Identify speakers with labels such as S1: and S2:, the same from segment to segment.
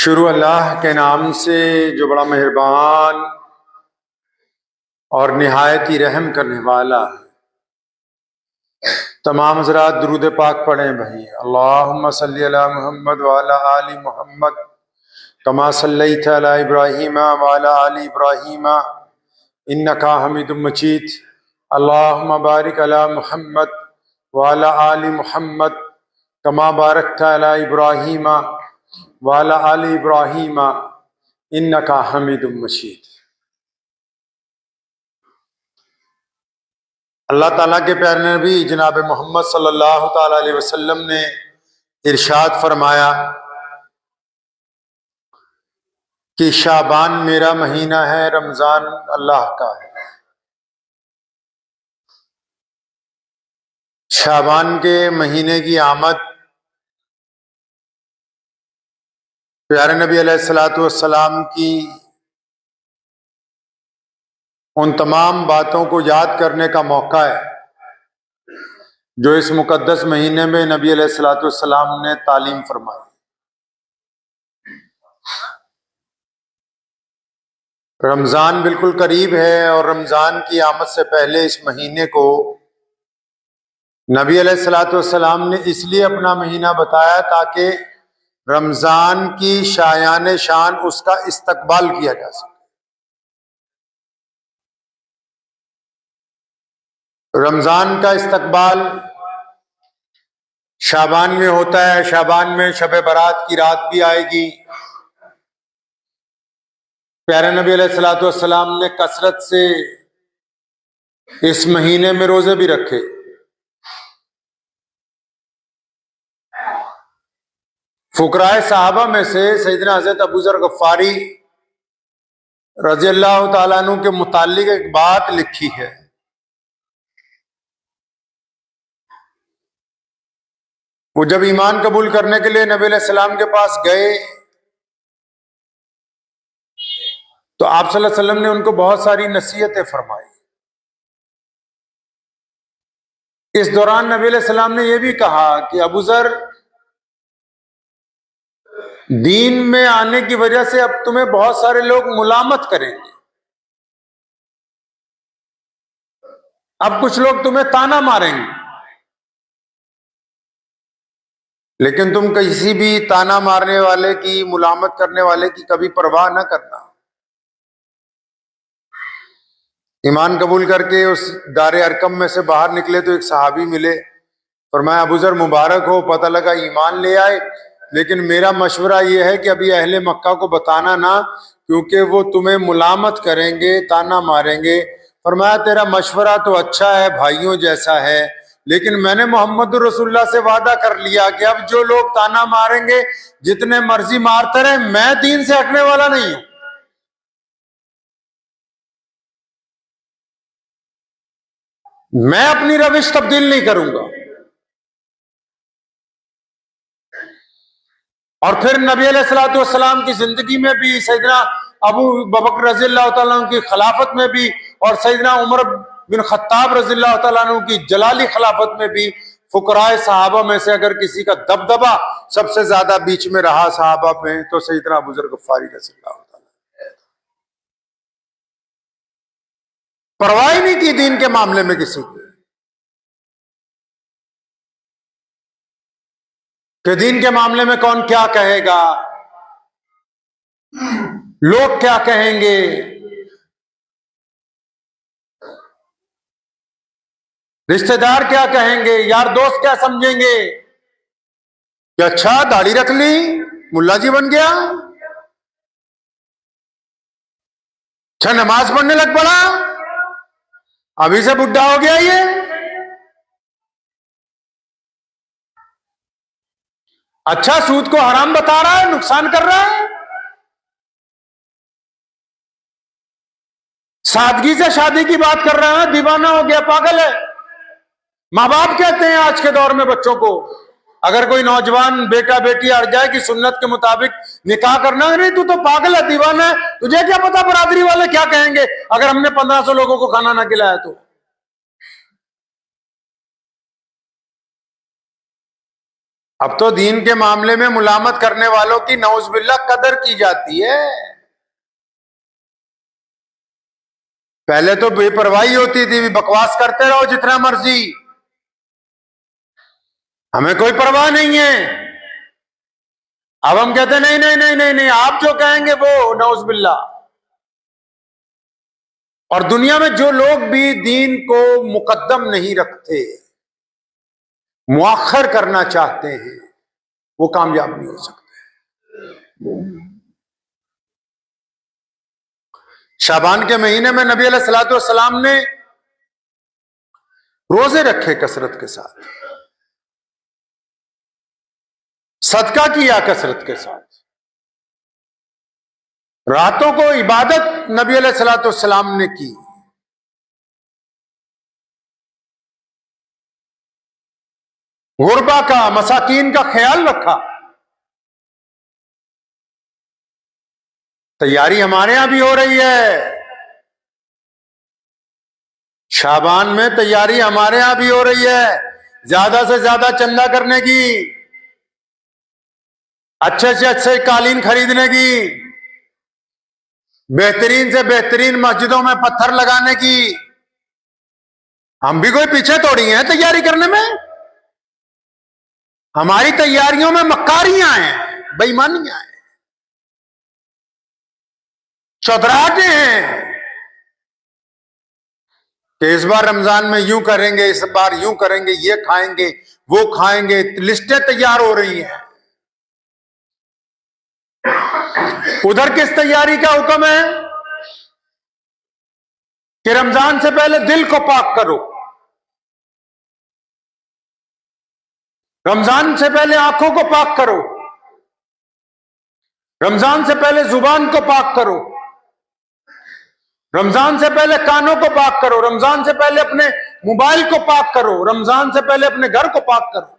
S1: शुरू अल्लाह के नाम से जो बड़ा मेहरबान और निहायत ही रहम करने वाला है। तमाम हज़रात दुरूद पाक पढ़ें भाई। अल्लाहुम्मा सल्ली अला मुहम्मद व अला आलि मुहम्मद कमा सल्लैता अला इब्राहीम व अला आलि इब्राहीम इन्नका हमीदुम मजीद। अल्लाहुम्मा बारिक अला मुहम्मद व अला आलि मुहम्मद कमा बारकता अला इब्राहीम व अला आलि इब्राहीम इन्नका हमीदुम मजीद। अल्लाह ताला के प्यारे नबी जनाब मोहम्मद सल्लल्लाहु ताला अलैहि वसल्लम ने इरशाद फरमाया कि शाबान मेरा महीना है, रमजान अल्लाह का है। शाबान के महीने की आमद प्यारे नबी अलैहिस्सलातु वस्सलाम की उन तमाम बातों को याद करने का मौका है जो इस मुकद्दस महीने में नबी अलैहिस्सलातु वस्सलाम ने तालीम फरमाई। रमज़ान बिल्कुल करीब है और रमज़ान की आमद से पहले इस महीने को नबी अलैहिस्सलातु वस्सलाम ने इसलिए अपना महीना बताया ताकि रमज़ान की शायान शान उसका इस्तकबाल किया जा सके। रमज़ान का इस्तकबाल शाबान में होता है। शाबान में शब बारात की रात भी आएगी। प्यारे नबी अलैहिस्सलातु वस्सलाम ने कसरत से इस महीने में रोजे भी रखे। फुकराए सहाबा में से सैयदना हज़रत अबू ज़र गफ़ारी रज़ियल्लाहु ताला अन्हु के मुताल्लिक एक बात लिखी है। वो जब ईमान कबूल करने के लिए नबी अलैहिस्सलाम के पास गए तो आप सल्लल्लाहु अलैहि वसल्लम ने उनको बहुत सारी नसीहतें फरमाई। इस दौरान नबी अलैहिस्सलाम ने यह भी कहा कि अबू ज़र, दीन में आने की वजह से अब तुम्हें बहुत सारे लोग मुलामत करेंगे। अब कुछ लोग तुम्हें ताना मारेंगे, लेकिन तुम किसी भी ताना मारने वाले की, मुलामत करने वाले की कभी परवाह न करना। ईमान कबूल करके उस दारे अरकम में से बाहर निकले तो एक सहाबी मिले। फरमाया, अबू ज़र मुबारक हो, पता लगा ईमान ले आए, लेकिन मेरा मशवरा यह है कि अभी अहले मक्का को बताना ना, क्योंकि वो तुम्हें मुलामत करेंगे, ताना मारेंगे। फरमाया, तेरा मशवरा तो अच्छा है, भाइयों जैसा है, लेकिन मैंने मोहम्मद रसूलुल्लाह से वादा कर लिया कि अब जो लोग ताना मारेंगे जितने मर्जी मारते रहे, मैं दीन से हटने वाला नहीं हूं। मैं अपनी रविश तब्दील नहीं करूंगा। और फिर नबी अलैहिस्सलातु वस्सलाम की जिंदगी में भी, सैयदना अबू बकर रज़ियल्लाहु ताला अन्हु की खिलाफत में भी और सैयदना उमर बिन खत्ताब रज़ियल्लाहु ताला अन्हु की जलाली खिलाफत में भी फुकराए सहाबा में से अगर किसी का दबदबा सबसे ज्यादा बीच में रहा सहाबा में, तो सैयदना अबू ज़र गफ़ारी रज़ियल्लाहु ताला। परवाह नहीं की दीन के मामले में किसी की, कि दीन के मामले में कौन क्या कहेगा, लोग क्या कहेंगे। रिश्तेदार क्या कहेंगे, यार दोस्त क्या समझेंगे कि अच्छा दाढ़ी रख ली, मुल्ला जी बन गया, अच्छा नमाज पढ़ने लग पड़ा, अभी से बुढ़ा हो गया ये। अच्छा सूद को हराम बता रहा है, नुकसान कर रहा है। सादगी से शादी की बात कर रहा है, दीवाना हो गया, पागल है। माँ बाप कहते हैं आज के दौर में बच्चों को, अगर कोई नौजवान बेटा बेटी अड़ जाए कि सुन्नत के मुताबिक निकाह करना है, नहीं तू तो पागल है, दीवाना है, तुझे क्या पता बरादरी वाले क्या कहेंगे अगर हमने 1500 लोगों को खाना ना खिलाया तो। अब तो दीन के मामले में मुलामत करने वालों की नौज़बिल्लाह कदर की जाती है। पहले तो बेपरवाही होती थी, बकवास करते रहो जितना मर्जी, हमें कोई परवाह नहीं है। अब हम कहते नहीं नहीं नहीं नहीं नहीं, आप जो कहेंगे वो नौज़बिल्लाह। और दुनिया में जो लोग भी दीन को मुकद्दम नहीं रखते, मुअख्खर करना चाहते हैं, वो कामयाब नहीं हो सकते। शाबान के महीने में नबी अलैहिस्सलातु वस्सलाम ने रोजे रखे कसरत के साथ, सदका किया कसरत के साथ, रातों को इबादत नबी अलैहिस्सलातु वस्सलाम ने की। गुरबा का, मसाकीन का ख्याल रखा। तैयारी हमारे यहां भी हो रही है, शाबान में तैयारी हमारे यहां भी हो रही है, ज्यादा से ज्यादा चंदा करने की, अच्छे से अच्छे कालीन खरीदने की, बेहतरीन से बेहतरीन मस्जिदों में पत्थर लगाने की। हम भी कोई पीछे थोड़ी हैं तैयारी करने में। हमारी तैयारियों में मक्कारियां हैं, बेईमानियां हैं, चौधराहटें हैं कि इस बार रमजान में यूं करेंगे, इस बार यूं करेंगे, ये खाएंगे, वो खाएंगे, लिस्टें तैयार हो रही हैं। उधर किस तैयारी का हुक्म है कि रमजान से पहले दिल को पाक करो, रमजान से पहले आंखों को पाक करो, रमजान से पहले जुबान को पाक करो, रमजान से पहले कानों को पाक करो, रमजान से पहले अपने मोबाइल को पाक करो, रमजान से पहले अपने घर को पाक करो।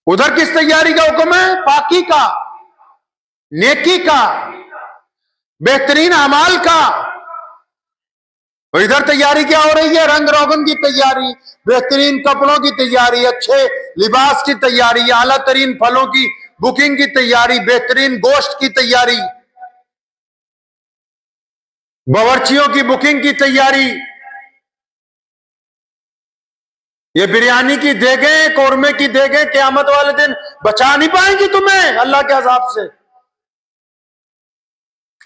S1: उधर किस तैयारी का हुक्म है? पाकी का, नेकी का, बेहतरीन अमाल का। और इधर तैयारी क्या हो रही है? रंग रोगन की तैयारी, बेहतरीन कपड़ों की तैयारी, अच्छे लिबास की तैयारी, आला तरीन फलों की बुकिंग की तैयारी, बेहतरीन गोश्त की तैयारी, बावर्चियों की बुकिंग की तैयारी। ये बिरयानी की देगें, कोरमे की देगें क़यामत वाले दिन बचा नहीं पाएंगी तुम्हें अल्लाह के अज़ाब से।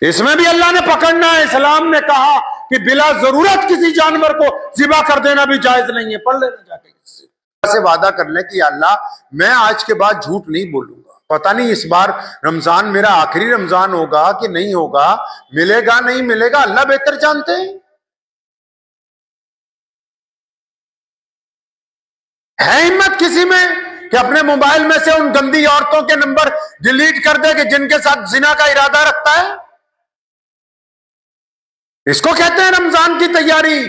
S1: इसमें भी अल्लाह ने पकड़ना है। इस्लाम ने कहा कि बिला जरूरत किसी जानवर को ज़िबा कर देना भी जायज नहीं है। पढ़ लेना जाके किसी से वादा कर ले कि अल्लाह मैं आज के बाद झूठ नहीं बोलूंगा। पता नहीं इस बार रमजान मेरा आखिरी रमजान होगा कि नहीं होगा, मिलेगा नहीं मिलेगा, अल्लाह बेहतर जानते हैं। है हिम्मत किसी में कि अपने मोबाइल में से उन गंदी औरतों के नंबर डिलीट कर दे कि जिनके साथ जिना का इरादा रखता है? इसको कहते हैं रमजान की तैयारी।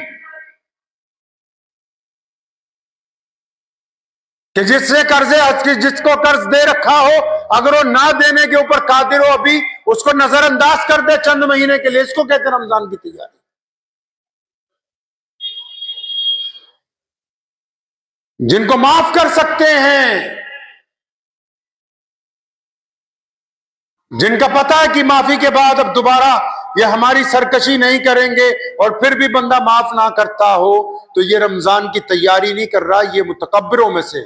S1: कि जिससे कर्जे, जिसको कर्ज दे रखा हो, अगर वो ना देने के ऊपर कादिर हो, अभी उसको नजरअंदाज कर दे चंद महीने के लिए, इसको कहते हैं रमजान की तैयारी। जिनको माफ कर सकते हैं, जिनका पता है कि माफी के बाद अब दोबारा ये हमारी सरकशी नहीं करेंगे, और फिर भी बंदा माफ ना करता हो, तो ये रमजान की तैयारी नहीं कर रहा, ये मुतकब्बिरों में से।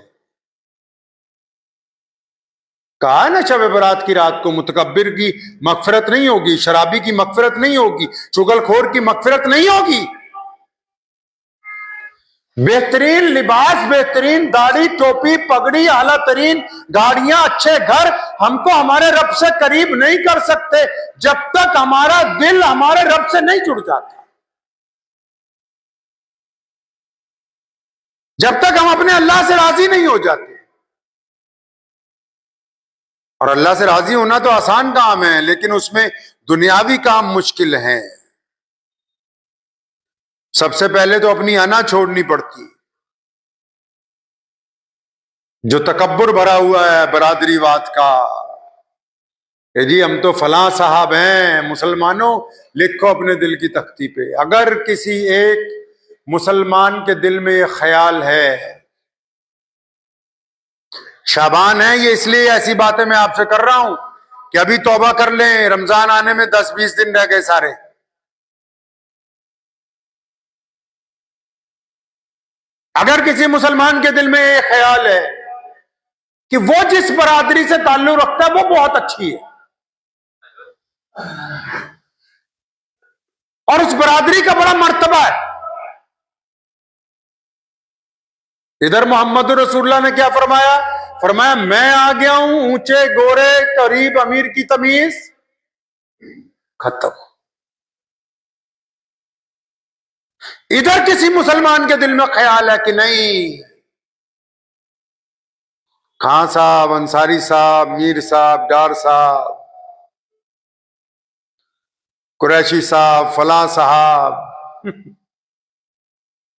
S1: कहा है ना शब बरात की रात को मुतकब्बिर की मगफिरत नहीं होगी, शराबी की मगफिरत नहीं होगी, चुगलखोर की मगफिरत नहीं होगी। बेहतरीन लिबास, बेहतरीन दाढ़ी, टोपी, पगड़ी, आला तरीन गाड़ियां, अच्छे घर हमको हमारे रब से करीब नहीं कर सकते जब तक हमारा दिल हमारे रब से नहीं जुड़ जाता, जब तक हम अपने अल्लाह से राजी नहीं हो जाते। और अल्लाह से राजी होना तो आसान काम है, लेकिन उसमें दुनियावी काम मुश्किल है। सबसे पहले तो अपनी अना छोड़नी पड़ती, जो तकब्बुर भरा हुआ है बरादरीवाद का। जी हम तो फलां साहब हैं। मुसलमानों, लिखो अपने दिल की तख्ती पे, अगर किसी एक मुसलमान के दिल में ये ख्याल है, शाबान है, ये इसलिए ऐसी बातें मैं आपसे कर रहा हूं कि अभी तौबा कर लें, रमजान आने में 10-20 दिन रह गए सारे। अगर किसी मुसलमान के दिल में ये ख्याल है कि वो जिस बरादरी से ताल्लुक रखता है वो बहुत अच्छी है और उस बरादरी का बड़ा मर्तबा है, इधर मोहम्मद रसूलुल्लाह ने क्या फरमाया? फरमाया मैं आ गया हूं ऊंचे गोरे करीब अमीर की तमीज खत्म। इधर किसी मुसलमान के दिल में ख्याल है कि नहीं, खां साहब, अंसारी साहब, मीर साहब, डार साहब, कुरैशी साहब, फला साहब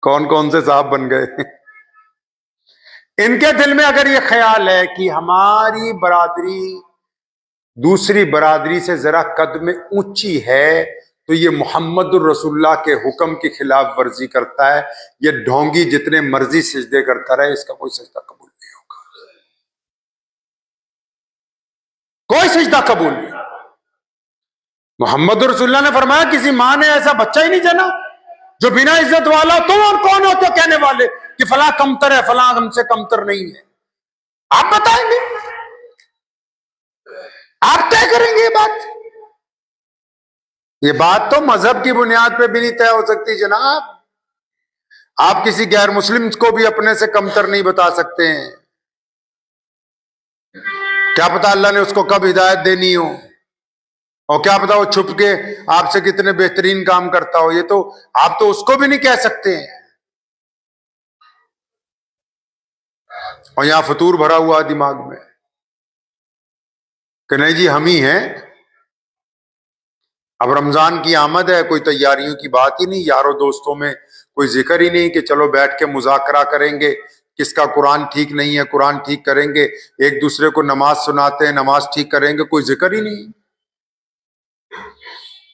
S1: कौन कौन से साहब बन गए इनके दिल में अगर ये ख्याल है कि हमारी बरादरी दूसरी बरादरी से जरा कद में ऊंची है, तो ये मोहम्मद रसूलुल्लाह के हुक्म की खिलाफ वर्जी करता है। ये ढोंगी जितने मर्जी सजदे करता रहे, इसका कोई सजदा कबूल नहीं होगा, कोई सजदा कबूल नहीं। मोहम्मद रसूलुल्लाह ने फरमाया किसी मां ने ऐसा बच्चा ही नहीं जना जो बिना इज्जत वाला, तुम और कौन हो तो कहने वाले कि फला कमतर है, फला हमसे कमतर नहीं है। आप बताएंगे, आप तय करेंगे ये बात तो मजहब की बुनियाद पे भी नहीं तय हो सकती जनाब। आप किसी गैर मुस्लिम को भी अपने से कमतर नहीं बता सकते हैं, क्या पता अल्लाह ने उसको कब हिदायत देनी हो, और क्या पता वो छुप के आपसे कितने बेहतरीन काम करता हो, ये तो आप तो उसको भी नहीं कह सकते हैं। और यहां फतूर भरा हुआ दिमाग में कि नहीं जी हम ही हैं। अब रमजान की आमद है, कोई तैयारियों की बात ही नहीं, यारों दोस्तों में कोई जिक्र ही नहीं कि चलो बैठ के मुज़ाकरा करेंगे, किसका कुरान ठीक नहीं है कुरान ठीक करेंगे, एक दूसरे को नमाज सुनाते हैं नमाज ठीक करेंगे, कोई जिक्र ही नहीं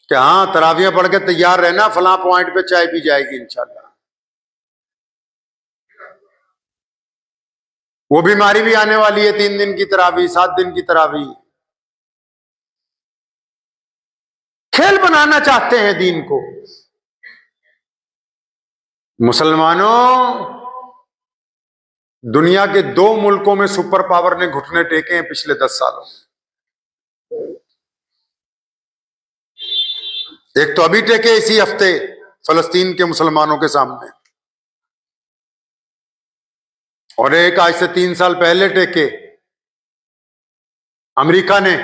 S1: कि हाँ तरावियां पढ़ के तैयार रहना, फला पॉइंट पे चाय पी जाएगी इंशाल्लाह। वो बीमारी भी आने वाली है, 3 दिन की तरावी, 7 दिन की तरावी। खेल बनाना चाहते हैं दीन को। मुसलमानों, दुनिया के 2 मुल्कों में सुपर पावर ने घुटने टेके हैं पिछले 10 सालों में। एक तो अभी टेके इसी हफ्ते फलस्तीन के मुसलमानों के सामने, और एक आज से 3 साल पहले टेके अमेरिका ने,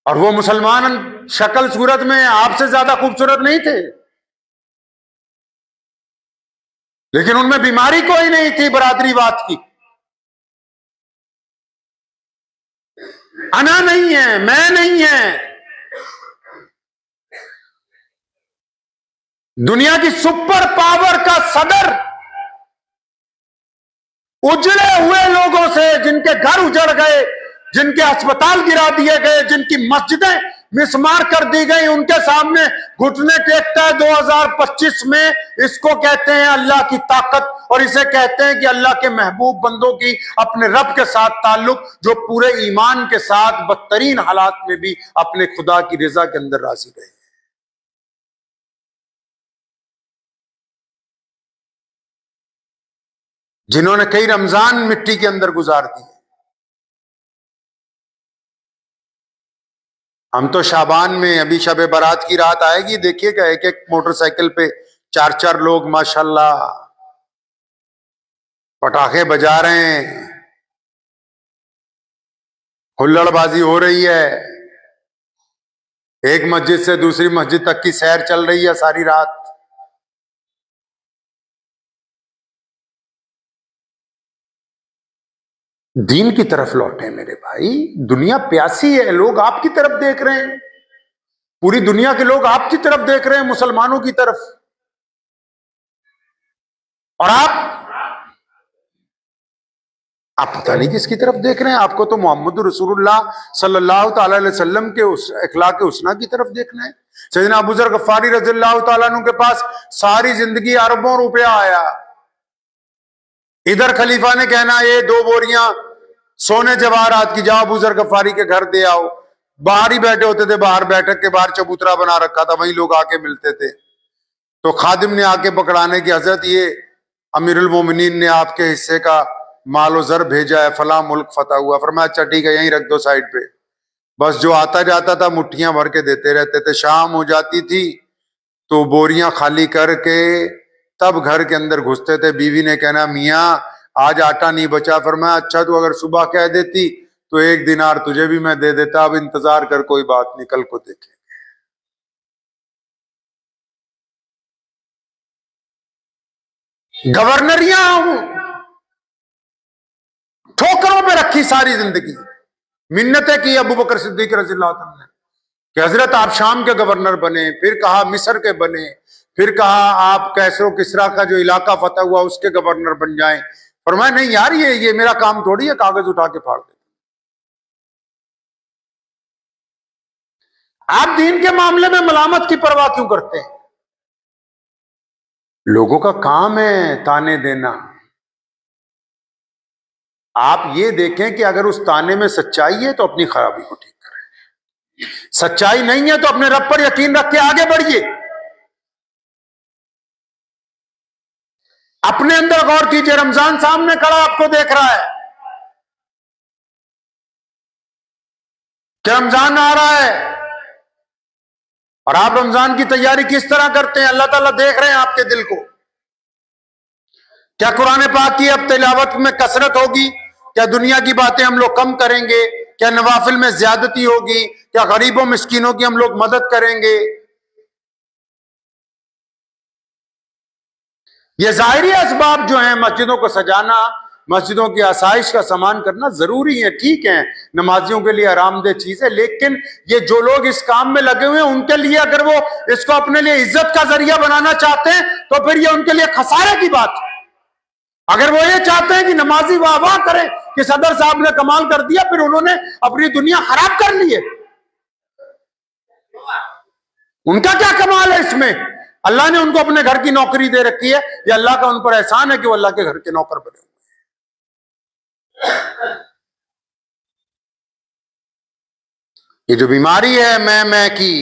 S1: और वो मुसलमान शक्ल सूरत में आपसे ज्यादा खूबसूरत नहीं थे, लेकिन उनमें बीमारी कोई नहीं थी बरादरीवाद की। अना नहीं है, मैं नहीं है, दुनिया की सुपर पावर का सदर उजड़े हुए लोगों से, जिनके घर उजड़ गए, जिनके अस्पताल गिरा दिए गए, जिनकी मस्जिदें मिसमार कर दी गई, उनके सामने घुटने टेकता है 2025 में। इसको कहते हैं अल्लाह की ताकत, और इसे कहते हैं कि अल्लाह के महबूब बंदों की अपने रब के साथ ताल्लुक, जो पूरे ईमान के साथ बदतरीन हालात में भी अपने खुदा की रजा के अंदर राजी रहे। जिन्होंने कई रमजान मिट्टी के अंदर गुजार दिए। हम तो शाबान में, अभी शब बारात की रात आएगी, देखिएगा एक एक मोटरसाइकिल पे 4-4 लोग माशाल्लाह पटाखे बजा रहे हैं, हुल्लड़बाजी हो रही है, एक मस्जिद से दूसरी मस्जिद तक की सैर चल रही है सारी रात। दीन की तरफ लौटे मेरे भाई, दुनिया प्यासी है, लोग आपकी तरफ देख रहे हैं, पूरी दुनिया के लोग आपकी तरफ देख रहे हैं, मुसलमानों की तरफ, और आप आप पता नहीं किसकी तरफ देख रहे हैं। आपको तो मोहम्मद रसूलुल्लाह सल्लल्लाहु ताला अलैहि वसल्लम के उस अखलाक हुस्ना की तरफ देखना है। सैयदना अबू ज़र गफ्फारी रज़ियल्लाहु ताला अन्हु के पास सारी जिंदगी अरबों रुपया आया, इधर खलीफा ने कहना ये 2 बोरियां सोने जवाहरात की जाओ अबू ज़र गफ्फारी के घर दे आओ। बाहर ही बैठे होते थे, बाहर बैठक के बाहर चबूतरा बना रखा था, वहीं लोग आके मिलते थे। तो खादिम ने आके पकड़ाने की, हजरत ये अमीरुल मोमिनीन ने आपके हिस्से का मालो जर भेजा है, फला मुल्क फतह हुआ। फरमाया अच्छा ठीक है, यहीं रख दो साइड पे। बस जो आता जाता था मुट्ठियां भर के देते रहते थे। शाम हो जाती थी तो बोरियां खाली करके तब घर के अंदर घुसते थे। बीवी ने कहना मियाँ आज आटा नहीं बचा। फरमाया अच्छा तू अगर सुबह कह देती तो 1 दिनार तुझे भी मैं दे देता, अब इंतजार कर, कोई बात नहीं, कल को देखें। गवर्नरियां ठोकरों पे रखी सारी जिंदगी, मिन्नतें की अबू बकर सिद्दीक रज़ियल्लाहु अन्हु ने कि हजरत आप शाम के गवर्नर बने, फिर कहा मिस्र के बने, फिर कहा आप कैसरो किसरा का जो इलाका फतह हुआ उसके गवर्नर बन जाएं। फरमाया नहीं यार, ये मेरा काम थोड़ी है कागज उठा के फाड़ दे। आप दीन के मामले में मलामत की परवाह क्यों करते हैं? लोगों का काम है ताने देना। आप ये देखें कि अगर उस ताने में सच्चाई है तो अपनी खराबी को ठीक करें, सच्चाई नहीं है तो अपने रब पर यकीन रख के आगे बढ़िए। अपने अंदर गौर कीजिए, रमजान सामने खड़ा आपको देख रहा है कि रमजान आ रहा है और आप रमजान की तैयारी किस तरह करते हैं। अल्लाह ताला देख रहे हैं आपके दिल को। क्या कुरान पाक की अब तिलावत में कसरत होगी? क्या दुनिया की बातें हम लोग कम करेंगे? क्या नवाफिल में ज्यादती होगी? क्या गरीबों मिस्कीनों की हम लोग मदद करेंगे? ये जाहिरी असबाब जो हैं, मस्जिदों को सजाना, मस्जिदों की आसाइश का सामान करना जरूरी है, ठीक है, नमाजियों के लिए आरामदेह चीज है। लेकिन ये जो लोग इस काम में लगे हुए हैं उनके लिए अगर वो इसको अपने लिए इज्जत का जरिया बनाना चाहते हैं तो फिर ये उनके लिए खसारे की बात है। अगर वो ये चाहते हैं कि नमाजी वाह वाह करें कि सदर साहब ने कमाल कर दिया, फिर उन्होंने अपनी दुनिया खराब कर ली है। उनका क्या कमाल है इसमें? अल्लाह ने उनको अपने घर की नौकरी दे रखी है, ये अल्लाह का उन पर एहसान है कि वो अल्लाह के घर के नौकर बने हुए हैं। ये जो बीमारी है मैं की,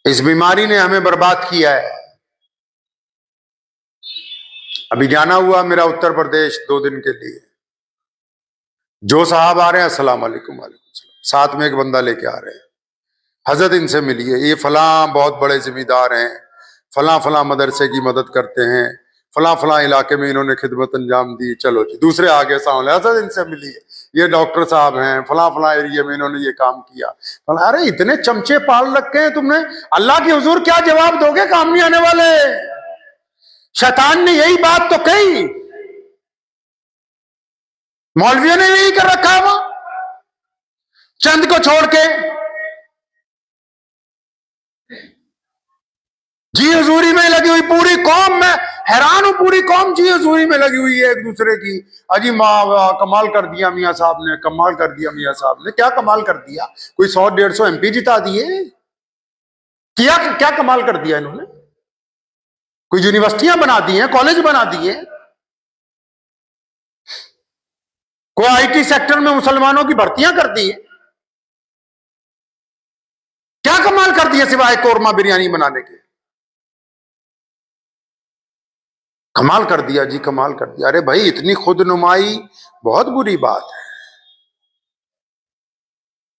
S1: इस बीमारी ने हमें बर्बाद किया है। अभी जाना हुआ मेरा उत्तर प्रदेश 2 दिन के लिए। जो साहब आ रहे हैं अस्सलाम वालेकुम, वालेकुम सलाम, साथ में एक बंदा लेके आ रहे हैं, हजरत इनसे मिलिए, ये फला बहुत बड़े जिम्मेदार हैं, फला फला मदरसे की मदद करते हैं, फला फला इलाके में इन्होंने खिदमत अंजाम दी। चलो जी, दूसरे आगे सामने, हजरत इनसे मिलिए, ये डॉक्टर साहब हैं, फला फला एरिया में इन्होंने ये काम किया। अरे इतने चमचे पाल रखे हैं तुमने, अल्लाह की हुजूर क्या जवाब दोगे काम नहीं आने वाले? शैतान ने यही बात तो कही, मौलवियों ने यही कर रखा है, वो चंद को छोड़ के जी हजूरी में लगी हुई पूरी कौम। मैं हैरान हूं, पूरी कौम जी हजूरी में लगी हुई है एक दूसरे की। अजी माँ कमाल कर दिया मियाँ साहब ने, कमाल कर दिया मियाँ साहब ने। क्या कमाल कर दिया? कोई 100-150 MP जिता दिए? क्या क्या कमाल कर दिया इन्होंने? कोई यूनिवर्सिटियां बना दी हैं, कॉलेज बना दिए, कोई IT सेक्टर में मुसलमानों की भर्तियां कर दी है। क्या कमाल कर दिया सिवाय कोरमा बिरयानी बनाने के? कमाल कर दिया जी, कमाल कर दिया। अरे भाई इतनी खुदनुमाई बहुत बुरी बात है,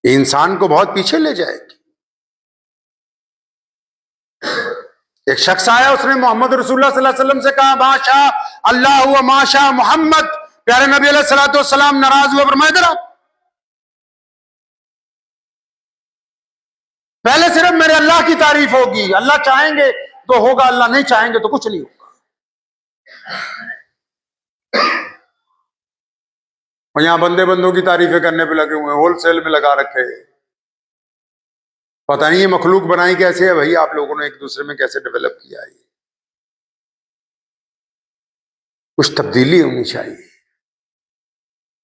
S1: इंसान को बहुत पीछे ले जाएगी। एक शख्स आया, उसने मोहम्मद रसूलुल्लाह सल्लल्लाहु अलैहि वसल्लम से कहा माशा अल्लाह व माशा मोहम्मद। प्यारे नबी अलैहिस्सलातु वस्सलाम नाराज हुए, फरमाया इधर पहले सिर्फ मेरे अल्लाह की तारीफ होगी, अल्लाह चाहेंगे तो होगा, अल्लाह नहीं चाहेंगे तो कुछ नहीं होगा। और यहां बंदे बंदों की तारीफें करने पे लगे हुए हैं, होलसेल में लगा रखे। पता नहीं ये मखलूक बनाई कैसे है भाई, आप लोगों ने एक दूसरे में कैसे डेवलप किया है। कुछ तब्दीली होनी चाहिए।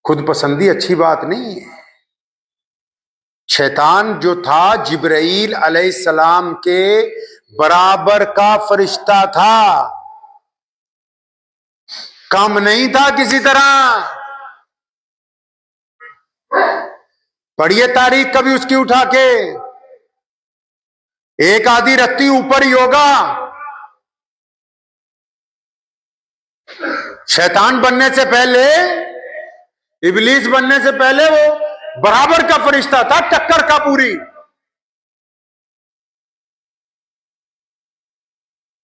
S1: खुद पसंदी अच्छी बात नहीं है। शैतान जो था जिब्राइल अलैहिस्सलाम के बराबर का फरिश्ता था, कम नहीं था किसी तरह। पढ़िए तारीख कभी उसकी उठा के, एक आधी रत्ती ऊपर ही होगा। शैतान बनने से पहले, इबलीस बनने से पहले वो बराबर का फरिश्ता था, टक्कर का पूरी।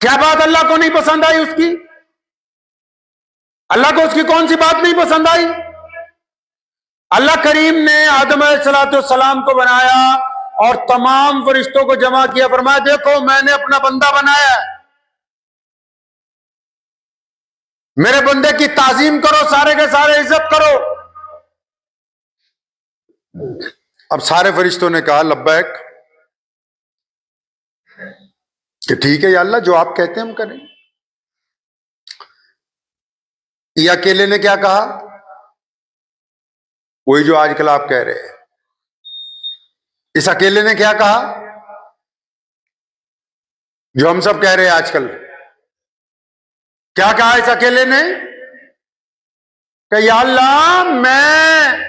S1: क्या बात अल्लाह को नहीं पसंद आई उसकी? अल्लाह को उसकी कौन सी बात नहीं पसंद आई? अल्लाह करीम ने आदम अलैहिस्सलाम को बनाया और तमाम फरिश्तों को जमा किया, फरमाया देखो मैंने अपना बंदा बनाया है, मेरे बंदे की ताजीम करो, सारे के सारे इज्जत करो। अब सारे फरिश्तों ने कहा लब्बैक, कि ठीक है या अल्लाह, जो आप कहते हैं हम करें। ये अकेले ने क्या कहा? वही जो आजकल आप कह रहे हैं। इस अकेले ने क्या कहा? जो हम सब कह रहे हैं आजकल। क्या कहा इस अकेले ने? कि या अल्लाह मैं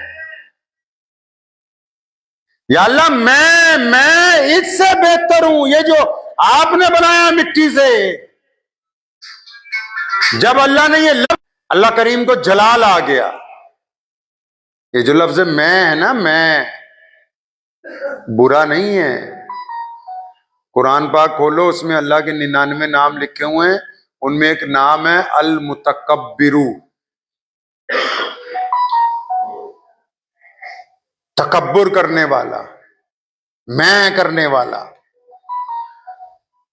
S1: इससे बेहतर हूं, ये जो आपने बनाया मिट्टी से। जब अल्लाह ने ये अल्लाह करीम को जलाल आ गया। ये जो लफ्ज मैं है ना, मैं बुरा नहीं है। कुरान पाक खोलो, उसमें अल्लाह के 99 नाम लिखे हुए हैं, उनमें एक नाम है अल मुतकब्बिरू, तकब्बुर करने वाला, मैं करने वाला।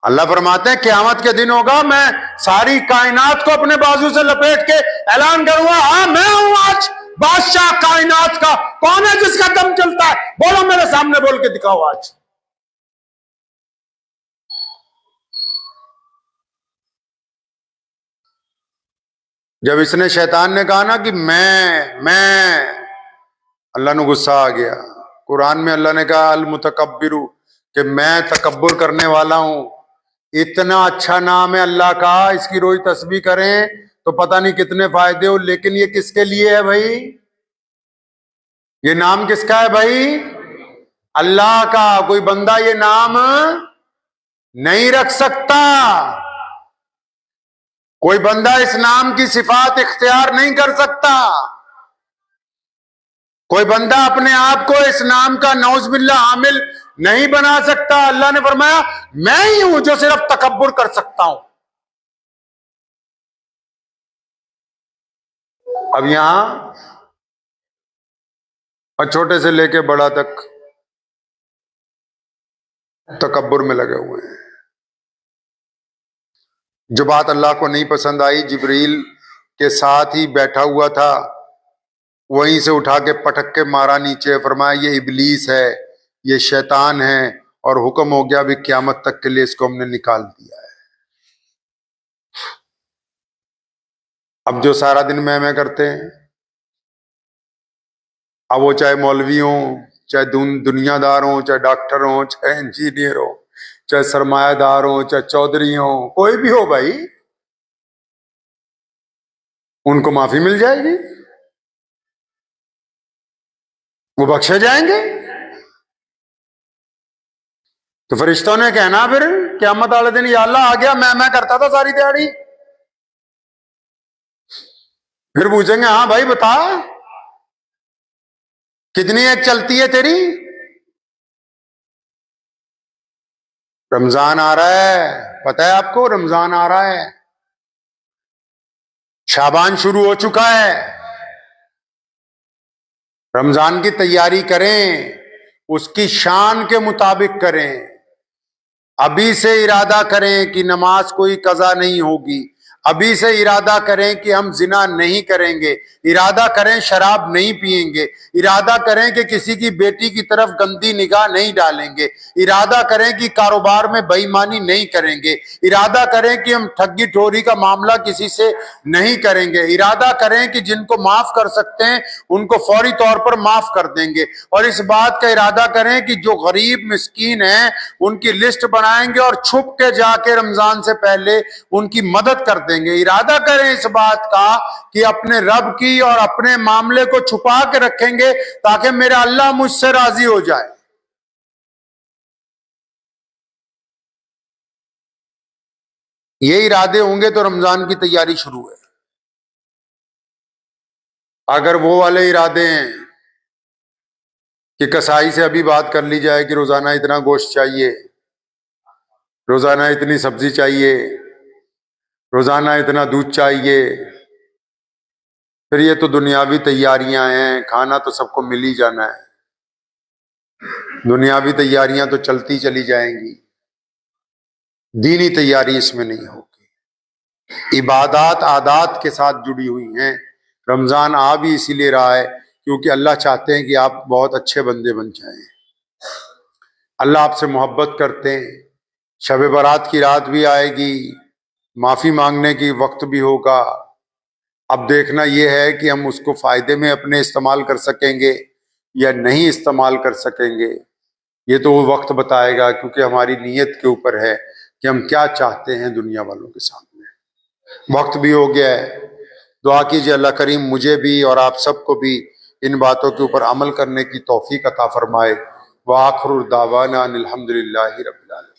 S1: अल्लाह फरमाते हैं क़यामत के दिन होगा, मैं सारी कायनात को अपने बाजू से लपेट के ऐलान करूंगा, हाँ मैं हूं आज बादशाह कायनात का। कौन है जिसका दम चलता है? बोलो मेरे सामने, बोल के दिखाओ आज। जब इसने, शैतान ने कहा ना कि मैं, अल्लाह ने गुस्सा आ गया। कुरान में अल्लाह ने कहा अल मुतकब्बिरू, कि मैं तकब्बुर करने वाला हूं। इतना अच्छा नाम है अल्लाह का, इसकी रोज तस्बीह करें तो पता नहीं कितने फायदे हो। लेकिन ये किसके लिए है भाई? ये नाम किसका है भाई? अल्लाह का। कोई बंदा ये नाम नहीं रख सकता, कोई बंदा इस नाम की सिफात इख्तियार नहीं कर सकता, कोई बंदा अपने आप को इस नाम का नौज़बिल्लाह हामिल नहीं बना सकता। अल्लाह ने फरमाया मैं ही हूं जो सिर्फ तकब्बुर कर सकता हूं। अब यहां और छोटे से लेके बड़ा तक तकब्बुर में लगे हुए हैं। जो बात अल्लाह को नहीं पसंद आई, जिब्रील के साथ ही बैठा हुआ था, वहीं से उठा के पटक के मारा नीचे। फरमाया ये इबलीस है, ये शैतान है, और हुक्म हो गया अभी क़यामत तक के लिए इसको हमने निकाल दिया है। अब जो सारा दिन मैं करते हैं, अब वो चाहे मौलवी हो, चाहे दुनियादार हो, चाहे डॉक्टर हो, चाहे इंजीनियर हो, चाहे सरमायादार हो, चाहे चौधरी हो, कोई भी हो भाई, उनको माफी मिल जाएगी, वो बख्शे जाएंगे। तो फरिश्तों ने कहना फिर क़यामत वाले दिन, या अल्लाह आ गया, मैं करता था सारी दिहाड़ी। फिर पूछेंगे हाँ भाई बता, कितनी एक चलती है तेरी? रमजान आ रहा है, पता है आपको? रमजान आ रहा है, शाबान शुरू हो चुका है। रमजान की तैयारी करें, उसकी शान के मुताबिक करें। अभी से इरादा करें कि नमाज कोई कज़ा नहीं होगी। अभी से इरादा करें कि हम जिना नहीं करेंगे, इरादा करें शराब नहीं पिएंगे, इरादा करें कि किसी की बेटी की तरफ गंदी निगाह नहीं डालेंगे, इरादा करें कि कारोबार में बेईमानी नहीं करेंगे, इरादा करें कि हम ठगी ठोरी का मामला किसी से नहीं करेंगे, इरादा करें कि जिनको माफ कर सकते हैं उनको फौरी तौर पर माफ कर देंगे, और इस बात का इरादा करें कि जो गरीब मिस्कीन हैं उनकी लिस्ट बनाएंगे और छुप के जाके रमजान से पहले उनकी मदद कर देंगे। इरादा करें इस बात का कि अपने रब की और अपने मामले को छुपा के रखेंगे ताकि मेरा अल्लाह मुझसे राजी हो जाए। ये इरादे होंगे तो रमजान की तैयारी शुरू है। अगर वो वाले इरादे हैं कि कसाई से अभी बात कर ली जाए कि रोजाना इतना गोश्त चाहिए, रोजाना इतनी सब्जी चाहिए, रोजाना इतना दूध चाहिए, फिर ये तो दुनियावी तैयारियां हैं, खाना तो सबको मिल ही जाना है, दुनियावी तैयारियां तो चलती चली जाएंगी, दीनी तैयारी इसमें नहीं होगी। इबादत आदात के साथ जुड़ी हुई हैं। रमजान आ भी इसीलिए रहा है क्योंकि अल्लाह चाहते हैं कि आप बहुत अच्छे बंदे बन जाएं। अल्लाह आपसे मोहब्बत करते हैं। शब बारात की रात भी आएगी, माफी मांगने की वक्त भी होगा। अब देखना यह है कि हम उसको फायदे में अपने इस्तेमाल कर सकेंगे या नहीं इस्तेमाल कर सकेंगे, ये तो वो वक्त बताएगा, क्योंकि हमारी नीयत के ऊपर है कि हम क्या चाहते हैं दुनिया वालों के सामने। वक्त भी हो गया है। दुआ कीजिए अल्लाह करीम मुझे भी और आप सबको भी इन बातों के ऊपर अमल करने की तौफीक अता फरमाए। व आखिर दावाना अनिल हम्दुलिल्लाहि रब्बिल आलमीन।